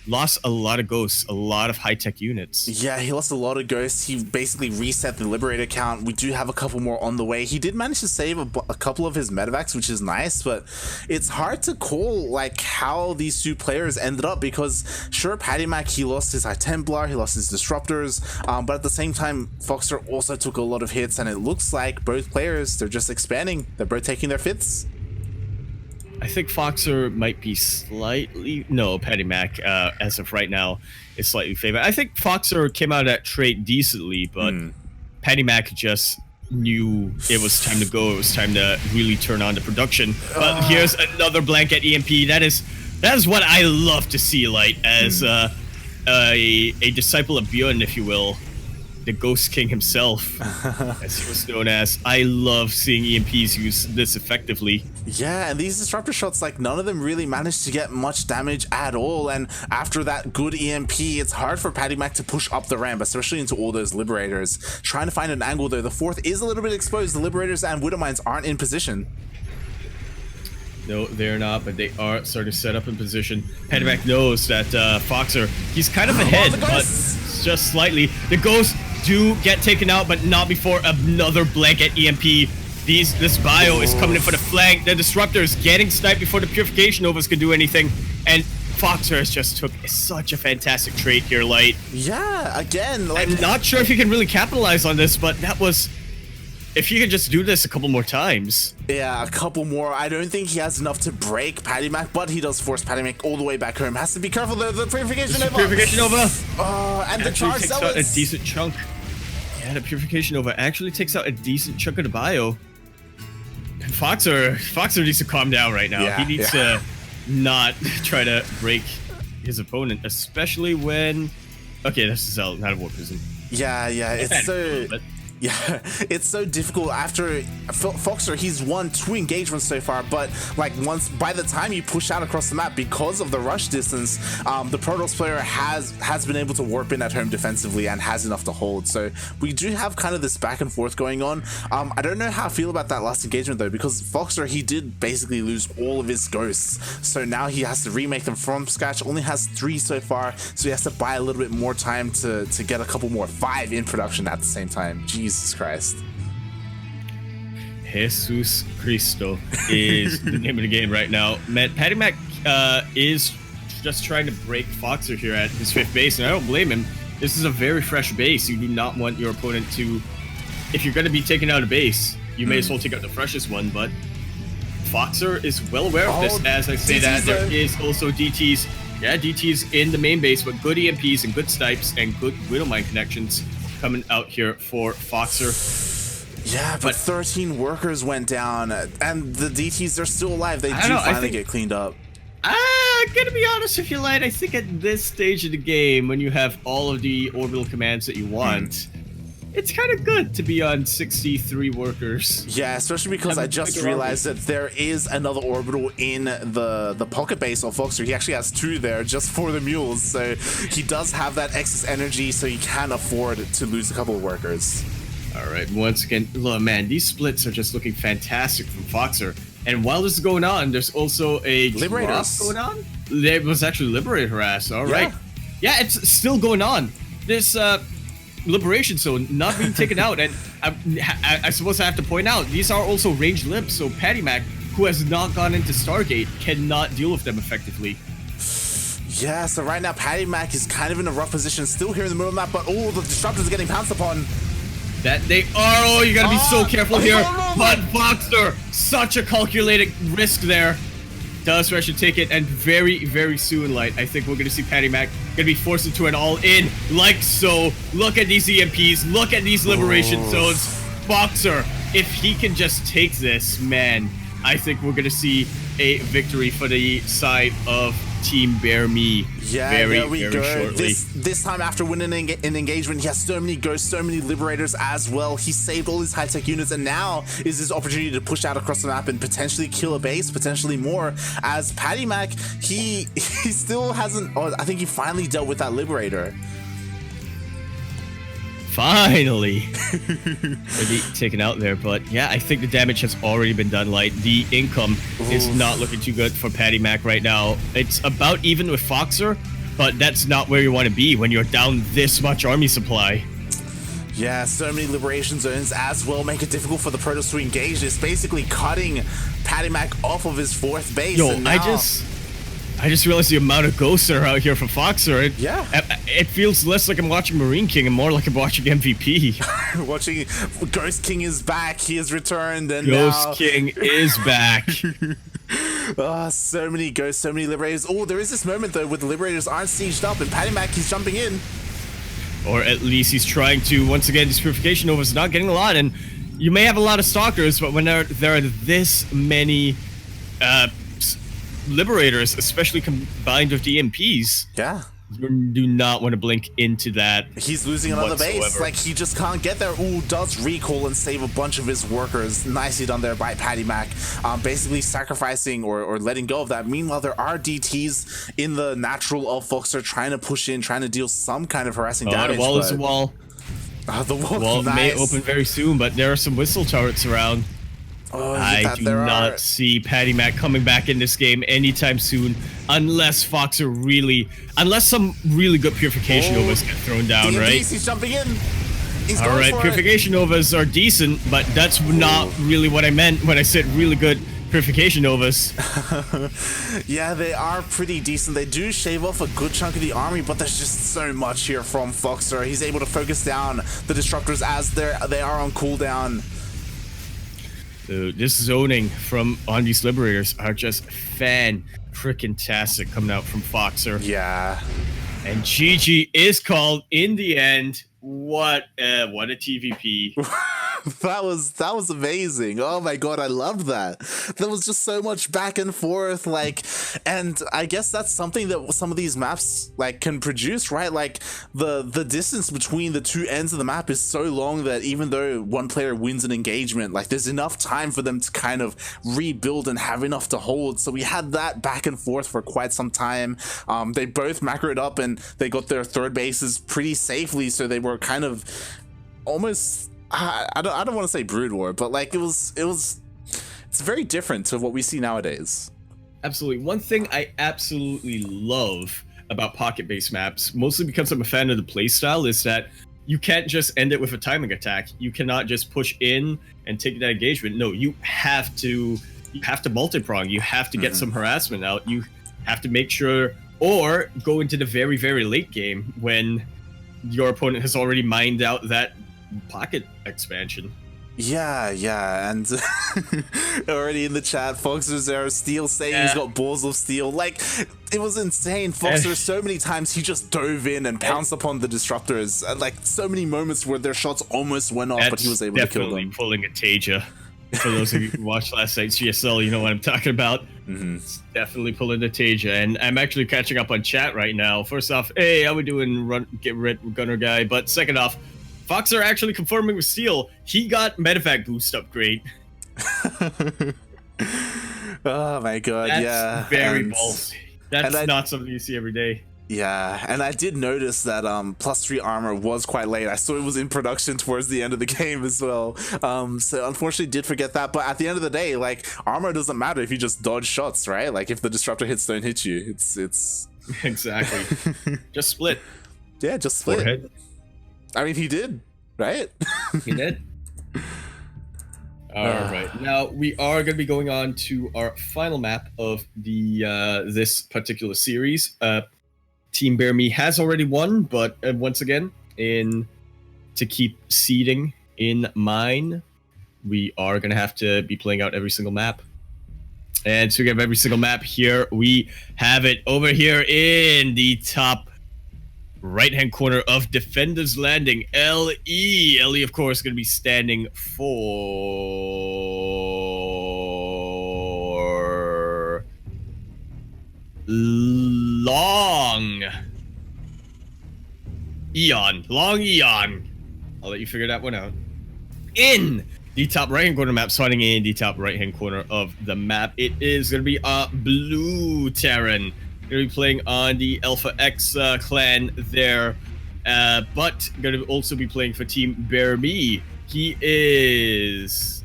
Lost a lot of ghosts, a lot of high-tech units. Yeah, he lost a lot of ghosts. He basically reset the Liberator count. We do have a couple more on the way. He did manage to save a couple of his medevacs, which is nice, but it's hard to call like how these two players ended up, because sure, PattyMac, he lost his High Templar, he lost his Disruptors, but at the same time, Foxer also took a lot of hits, and it looks like both players, they're just expanding. They're both taking their fifths. I think Foxer might be slightly... No, PattyMac, as of right now, is slightly favored. I think Foxer came out of that trade decently, but PattyMac just knew it was time to go. It was time to really turn on the production. But here's another blanket EMP. That is what I love to see, Light, as a disciple of Bjorn, if you will. The Ghost King himself, as he was known as. I love seeing EMPs used this effectively. Yeah, and these disruptor shots, like, none of them really managed to get much damage at all, and after that good EMP, it's hard for PattyMac to push up the ramp, especially into all those Liberators. Trying to find an angle though. The fourth is a little bit exposed. The Liberators and Widowmines aren't in position. No, they're not, but they are starting to set up in position. PattyMac knows that Foxer, he's kind of ahead, but just slightly. The Ghosts do get taken out, but not before another blanket EMP. This bio is coming in for the flank. The Disruptors getting sniped before the Purification Novas can do anything. And Foxer has just took such a fantastic trade here, Light. Yeah, again, like, I'm not sure if he can really capitalize on this, but that was... If he could just do this a couple more times. Yeah, a couple more. I don't think he has enough to break PattyMac, but he does force PattyMac all the way back home. Has to be careful though. The Purification Nova. Purification Nova. And the charge takes out a decent chunk. Yeah, the Purification Nova actually takes out a decent chunk of the bio. And Foxer needs to calm down right now. Yeah, he needs to not try to break his opponent, especially when... Okay, this is not a war prison. Yeah, it's so... Yeah, it's so difficult after Foxer. He's won 2 engagements so far, but like by the time you push out across the map, because of the rush distance, the Protoss player has been able to warp in at home defensively and has enough to hold. So we do have kind of this back and forth going on. I don't know how I feel about that last engagement though, because Foxer, he did basically lose all of his ghosts, so now he has to remake them from scratch. Only has 3 so far, so he has to buy a little bit more time to get a couple more. 5 in production at the same time. Jesus Christ. Jesus Cristo is the name of the game right now. Man, PattyMac is just trying to break Foxer here at his 5th base, and I don't blame him. This is a very fresh base. You do not want your opponent to... If you're going to be taking out a base, you may as well take out the freshest one, but Foxer is well aware of this. As I say DTs that, there is also DTs. Yeah, DTs in the main base, but good EMPs and good snipes and good Widowmine connections coming out here for Foxer. Yeah, but 13 workers went down, and the DTs are still alive. They do finally get cleaned up. I'm gonna be honest with you, Light. I think at this stage of the game, when you have all of the orbital commands that you want, it's kind of good to be on 63 workers. Yeah, especially because I just realized that there is another orbital in the pocket base of Foxer. He actually has 2 there just for the mules, so he does have that excess energy, so he can afford to lose a couple of workers. All right, once again, look, man, these splits are just looking fantastic from Foxer. And while this is going on, there's also a Liberators going on. There was actually Liberator harass. All right, yeah, it's still going on. This Liberation Zone not being taken out, and I suppose I have to point out these are also ranged libs. So PattyMac, who has not gone into Stargate, cannot deal with them effectively. Yeah, so right now PattyMac is kind of in a rough position, still here in the middle of the map, but all the Disruptors are getting pounced upon. That they are. Oh, you gotta be so careful here. But Foxer, such a calculated risk there. Does Rush take it, and very, very soon, Light, I think we're gonna see PattyMac gonna be forced into an all-in, like so. Look at these EMPs. Look at these liberation zones. Foxer, if he can just take this, man, I think we're gonna see a victory for the side of Team BearMe. Yeah, very, there we very go. shortly. This time after winning an engagement, he has so many ghosts, so many Liberators as well. He saved all his high-tech units, and now is his opportunity to push out across the map and potentially kill a base, potentially more. As PattyMac, he still hasn't... Oh, I think he finally dealt with that Liberator. finally really taken out there. But yeah, I think the damage has already been done. Like, the income is not looking too good for Patty Mac right now. It's about even with Foxer, but that's not where you want to be when you're down this much army supply. Yeah, so many liberation zones as well make it difficult for the Protoss to engage. It's basically cutting Patty Mac off of his 4th base. Yo, and now... I just realized the amount of ghosts that are out here for Foxer. It feels less like I'm watching Marine King and more like I'm watching MVP. Watching Ghost King is back. He has returned, and Ghost King is back. So many ghosts, so many liberators. Oh, there is this moment though where the liberators aren't sieged up, and Patty Mac, he's jumping in. Or at least he's trying to. Once again, this Purification Nova is not getting a lot, and you may have a lot of Stalkers, but when there are this many Liberators, especially combined with DMPs, you do not want to blink into that. He's losing another base. Like, he just can't get there. Ooh, does recall and save a bunch of his workers. Nicely done there by Patty Mac. Basically sacrificing or letting go of that. Meanwhile, there are DTs in the natural of Foxer trying to push in, trying to deal some kind of harassing damage. The wall is a wall. The wall may open very soon, but there are some whistle turrets around. I do not see Patty Mac coming back in this game anytime soon, unless unless some really good Purification Novas get thrown down, right? He's jumping in. All right, Purification Novas are decent, but that's not really what I meant when I said really good Purification Novas. Yeah, they are pretty decent. They do shave off a good chunk of the army, but there's just so much here from Foxer. He's able to focus down the Disruptors as they are on cooldown. This zoning on these Liberators are just fan-frickin-tastic coming out from Foxer. Yeah. And GG is called in the end. What a TVP. That was amazing. Oh my god, I loved that. There was just so much back and forth, like, and I guess that's something that some of these maps like can produce, right? Like the distance between the two ends of the map is so long that even though one player wins an engagement, like there's enough time for them to kind of rebuild and have enough to hold. So we had that back and forth for quite some time. They both macroed up and they got their 3rd bases pretty safely, so they were kind of almost, I don't want to say brood war, but like it's very different to what we see nowadays. Absolutely. One thing I absolutely love about pocket-based maps, mostly because I'm a fan of the playstyle, is that you can't just end it with a timing attack. You cannot just push in and take that engagement. No, you have to multi-prong. You have to get some harassment out. You have to make sure, or go into the very, very late game when your opponent has already mined out that pocket expansion. Yeah, and already in the chat, Foxer's there, Steel saying he's got balls of steel. Like, it was insane. Foxer, so many times he just dove in and pounced upon the Disruptors. And like, so many moments where their shots almost went off, but he was able to kill them. Definitely pulling a Taja. For those of you who watched last night's GSL, you know what I'm talking about. It's definitely pulling the Taja. And I'm actually catching up on chat right now. First off, hey, how we doing, get rid Gunner guy? But second off, Foxer actually confirming with Steel, he got medevac boost upgrade. Oh my god, That's very ballsy. That's not something you see every day. Yeah, and I did notice that +3 armor was quite late. I saw it was in production towards the end of the game as well. So unfortunately did forget that, but at the end of the day, like, armor doesn't matter if you just dodge shots, right? Like, if the Disruptor hits don't hit you, it's exactly. Just split. Yeah, just split. Forehead. I mean, he did, right? He did. All right. Now we are going to be going on to our final map of the this particular series. Team BearMe has already won, but once again, to keep seeding in mind, we are going to have to be playing out every single map. And speaking of every single map, here we have it over here in the top right-hand corner of Defender's Landing. LE, of course, going to be standing for Long Eon. I'll let you figure that one out. In the top right-hand corner map, spawning in the top right-hand corner of the map, it is going to be a blue Terran. Going to be playing on the Alpha X clan there. but going to also be playing for Team BearMe. He is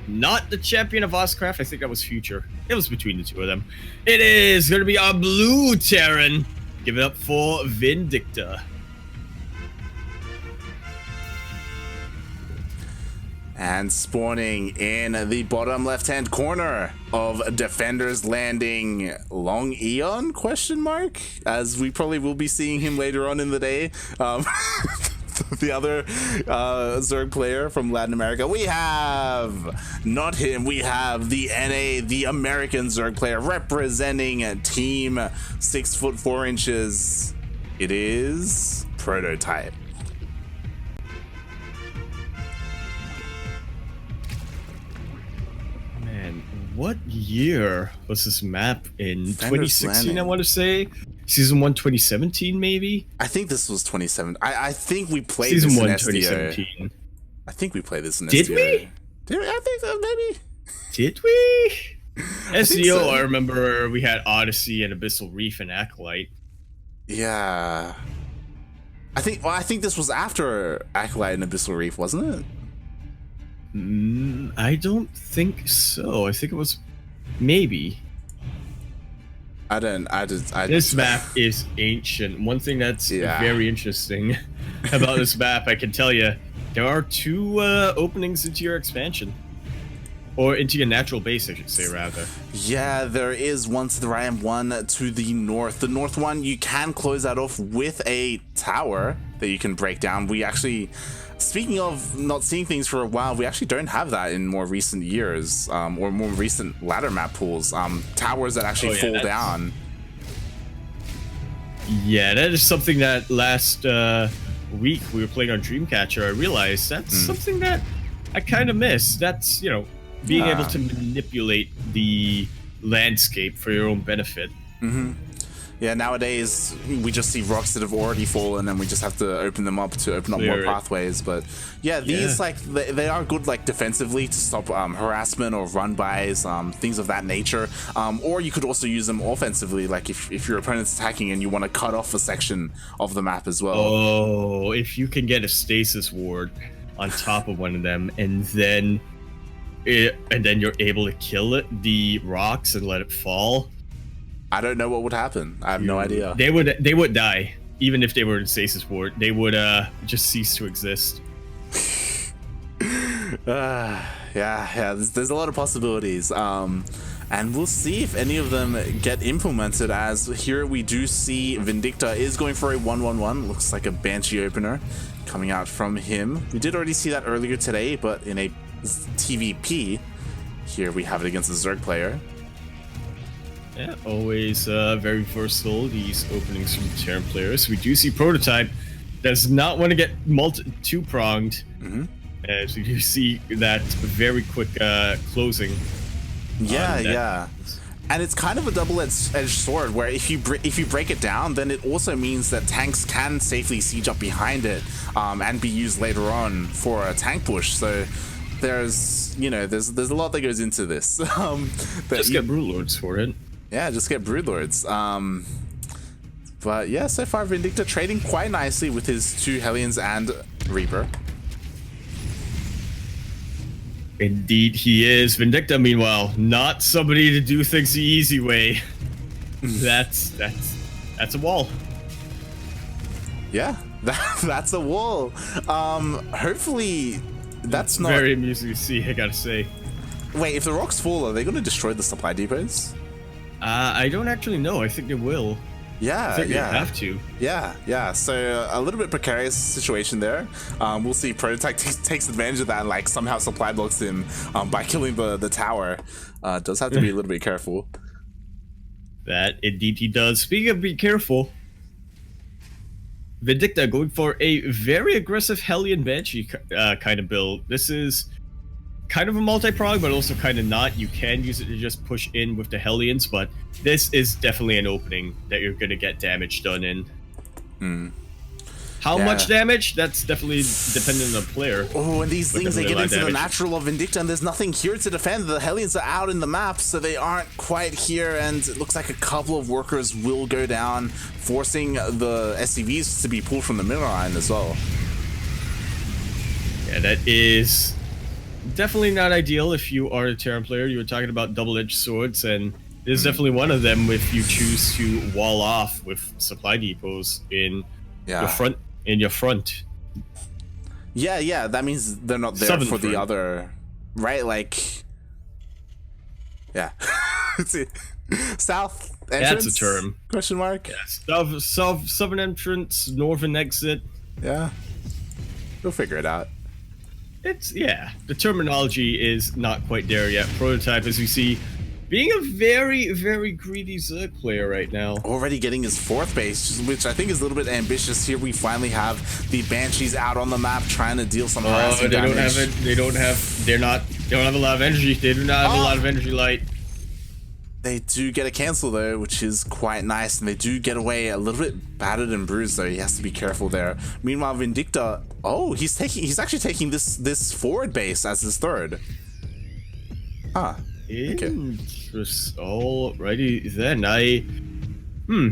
not the champion of StarCraft. I think that was Future. It was between the two of them. It is going to be our blue Terran. Give it up for Vindicta. And spawning in the bottom left-hand corner of Defender's Landing, Long Eon, question mark? As we probably will be seeing him later on in the day. The other Zerg player from Latin America. We have, not him, we have the NA, the American Zerg player representing Team 6 foot 4 inches. It is Prototype. What year was this map in? Defender's 2016, Landing. I want to say. Season 1, 2017, maybe? I think this was 2017. I think we played Season this 1, in SDO. 2017. I think we played this in Did SDO. we? Did we? I think so, maybe. Did we? SEO, so. I remember we had Odyssey and Abyssal Reef and Acolyte. Yeah. I think this was after Acolyte and Abyssal Reef, wasn't it? I don't think so. I think it was maybe. This map is ancient. One thing that's very interesting about this map, I can tell you, there are 2 openings into your expansion. Or into your natural base, I should say, rather. Yeah, there is one to the right and one to the north. The north one, you can close that off with a tower that you can break down. We actually, speaking of not seeing things for a while, we actually don't have that in more recent years, or more recent ladder map pools. Towers that actually fall down. Yeah, that is something that last week we were playing on Dreamcatcher. I realized that's something that I kind of miss. That's, you know, being able to manipulate the landscape for your own benefit. Yeah, nowadays we just see rocks that have already fallen and we just have to open them up to open up more pathways. But yeah, these like they are good like defensively to stop harassment or run-bys, things of that nature. Or you could also use them offensively, like if your opponent's attacking and you want to cut off a section of the map as well. Oh, if you can get a stasis ward on top of one of them and then you're able to kill the rocks and let it fall. I don't know what would happen. I have no idea. They would die. Even if they were in stasis ward, they would just cease to exist. Yeah, there's a lot of possibilities. And we'll see if any of them get implemented, as here we do see Vindicta is going for a 1-1-1. Looks like a Banshee opener coming out from him. We did already see that earlier today, but in a TVP, here we have it against a Zerg player. Yeah, always very versatile, these openings from Terran players. We do see Prototype does not want to get two-pronged, as we do see that very quick closing. Yeah. And it's kind of a double-edged sword, where if you break it down, then it also means that tanks can safely siege up behind it and be used later on for a tank push. So there's a lot that goes into this. Just get Broodlords for it. Yeah, just get Broodlords. But yeah, so far Vindicta trading quite nicely with his 2 Hellions and Reaper. Indeed he is. Vindicta, meanwhile, not somebody to do things the easy way. That's a wall. Yeah, that's a wall. Hopefully that's not very amusing to see, I gotta say. Wait, if the rocks fall, are they going to destroy the supply depots? I don't actually know. I think they will. Yeah, I think they have to. Yeah. So a little bit precarious situation there. We'll see. Prototype takes advantage of that and like somehow supply blocks him by killing the tower. Does have to be a little bit careful. That indeed he does. Speaking of being careful, Vindicta going for a very aggressive Hellion Banshee kind of build. This is kind of a multi-prong, but also kind of not. You can use it to just push in with the Hellions, but this is definitely an opening that you're going to get damage done in. How much damage? That's definitely dependent on the player. Oh, and these things, they get into the damage. natural of Vindicta, and there's nothing here to defend. The Hellions are out in the map, so they aren't quite here, and it looks like a couple of workers will go down, forcing the SCVs to be pulled from the middle line as well. Yeah, that is definitely not ideal if you are a Terran player. You were talking about double-edged swords, and this is definitely one of them if you choose to wall off with supply depots in your front. Yeah, that means they're not there Southern for the front. other, right? Like, yeah. South entrance? That's a term. Question mark? Yeah, southern entrance, northern exit. Yeah. We'll figure it out. The terminology is not quite there yet. Prototype, as we see, being a very, very greedy Zerg player right now. Already getting his 4th base, which I think is a little bit ambitious. Here we finally have the Banshees out on the map trying to deal some harassing damage. They don't have a lot of energy. They do not have a lot of energy light. They do get a cancel though, which is quite nice, and they do get away a little bit battered and bruised though. He has to be careful there. Meanwhile, Vindicta, he's actually taking this forward base as his 3rd. Huh. Okay. Alrighty then.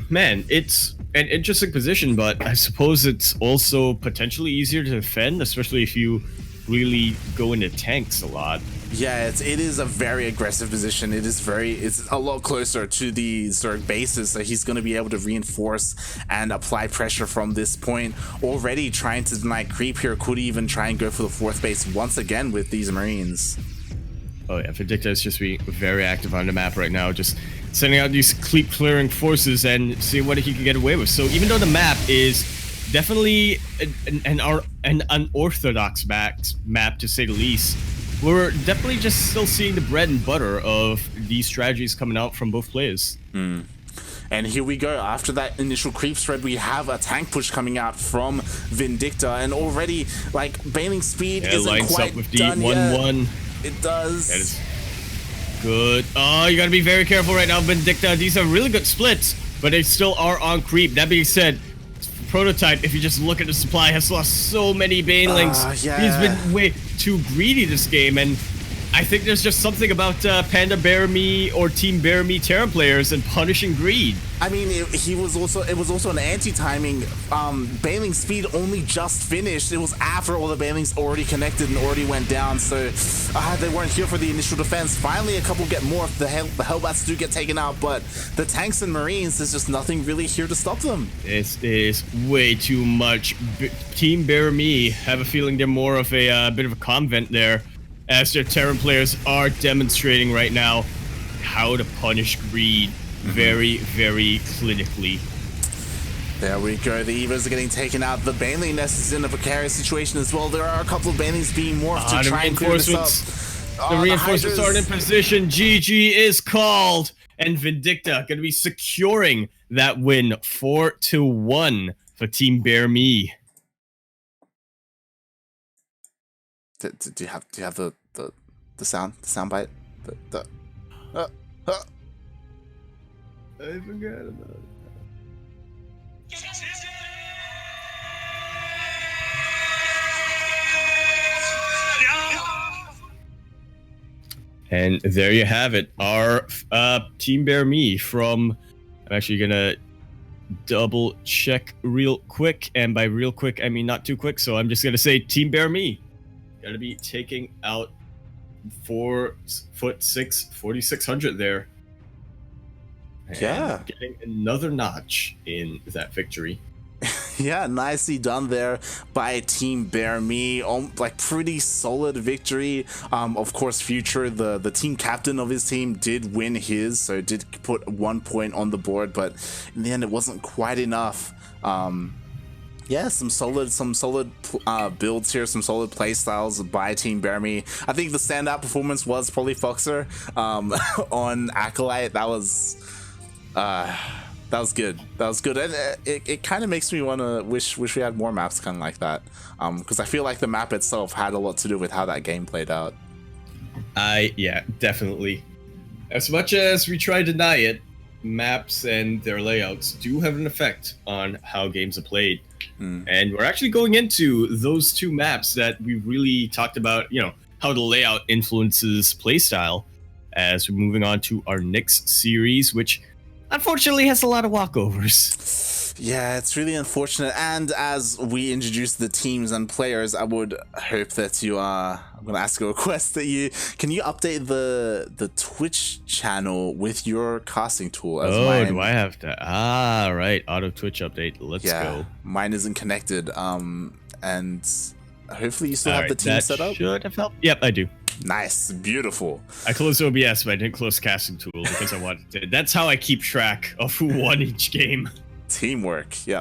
Man, it's an interesting position, but I suppose it's also potentially easier to defend, especially if you really go into tanks a lot. Yeah, it is a very aggressive position. It's a lot closer to the Zerg bases, so he's going to be able to reinforce and apply pressure from this point. Already trying to deny creep here, could even try and go for the 4th base once again with these Marines. Oh yeah, Vindicta is just being very active on the map right now, just sending out these creep clearing forces and seeing what he can get away with. So even though the map is definitely an unorthodox map to say the least, we're definitely just still seeing the bread and butter of these strategies coming out from both players. And here we go. After that initial creep spread, we have a tank push coming out from Vindicta, and already, like, Baneling speed isn't quite done yet. It does. That is good. Oh, you gotta be very careful right now, Vindicta. These are really good splits, but they still are on creep. That being said, Prototype, if you just look at the supply, has lost so many Banelings. He's been way too greedy this game, and I think there's just something about Panda BearMe or Team BearMe Terran players and punishing greed. I mean, it was also an anti-timing. Baneling speed only just finished. It was after all the Banelings already connected and already went down, so they weren't here for the initial defense. Finally, a couple get morphed. The Hellbats do get taken out, but the tanks and Marines, there's just nothing really here to stop them. This is way too much. Team BearMe, have a feeling they're more of a bit of a convent there, as their Terran players are demonstrating right now how to punish greed very, very clinically. There we go. The Evas are getting taken out. The Baneling nest is in a precarious situation as well. There are a couple of Banelings being morphed to try and clear this up. The reinforcements aren't in position. GG is called, and Vindicta going to be securing that win 4-1 for Team BearMe. Do you have the sound bite? I forgot about it. And there you have it. Our Team BearMe from... I'm actually gonna double check real quick, and by real quick I mean not too quick, so I'm just gonna say Team BearMe gonna be taking out 4'6", 4,600 there. And getting another notch in that victory. Yeah, nicely done there by Team BearMe. Like, pretty solid victory. Of course, Future, the team captain of his team, did win his, so did put 1 point on the board, but in the end, it wasn't quite enough. Yeah, some solid builds here, some solid play styles by Team BearMe. I think the standout performance was probably Foxer on Acolyte. That was good. That was good, and it kind of makes me want to wish we had more maps kind of like that, because I feel like the map itself had a lot to do with how that game played out. Yeah, definitely. As much as we try to deny it, maps and their layouts do have an effect on how games are played. And we're actually going into those two maps that we really talked about, how the layout influences playstyle, as we're moving on to our next series, which unfortunately has a lot of walkovers. Yeah, it's really unfortunate. And as we introduce the teams and players, I would hope that I'm going to ask a request that can you update the Twitch channel with your casting tool? As mine, do I have to? Right. Auto Twitch update. Let's go. Mine isn't connected. And hopefully you still have the team set up. Should have helped. Yep, I do. Nice, beautiful. I closed OBS, but I didn't close casting tool because I wanted to. That's how I keep track of who won each game. Teamwork. Yep.